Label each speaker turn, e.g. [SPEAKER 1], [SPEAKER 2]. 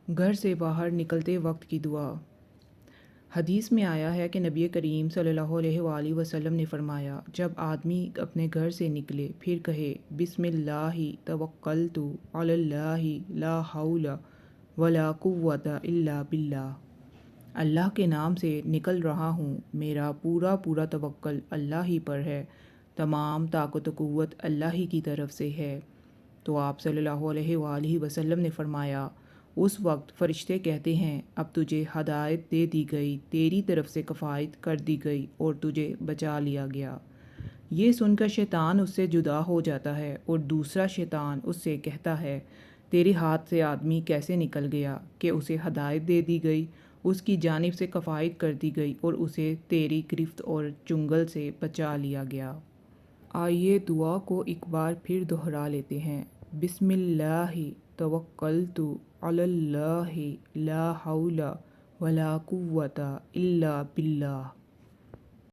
[SPEAKER 1] گھر سے باہر نکلتے وقت کی دعا۔ حدیث میں آیا ہے کہ نبی کریم صلی اللہ علیہ وآلہ وسلم نے فرمایا، جب آدمی اپنے گھر سے نکلے پھر کہے بسم اللہ توکلت علی اللہ لا حول ولا قوت الا باللہ، اللہ کے نام سے نکل رہا ہوں، میرا پورا توکل اللہ ہی پر ہے، تمام طاقت و قوت اللہ ہی کی طرف سے ہے، تو آپ صلی اللہ علیہ وآلہ وسلم نے فرمایا، اس وقت فرشتے کہتے ہیں اب تجھے ہدایت دے دی گئی، تیری طرف سے کفایت کر دی گئی اور تجھے بچا لیا گیا۔ یہ سن کر شیطان اس سے جدا ہو جاتا ہے اور دوسرا شیطان اس سے کہتا ہے، تیرے ہاتھ سے آدمی کیسے نکل گیا کہ اسے ہدایت دے دی گئی، اس کی جانب سے کفایت کر دی گئی اور اسے تیری گرفت اور چنگل سے بچا لیا گیا۔ آئیے دعا کو ایک بار پھر دہرا لیتے ہیں۔ بسم اللہ توکلت علی اللہ لا حول ولا قوت الا باللہ۔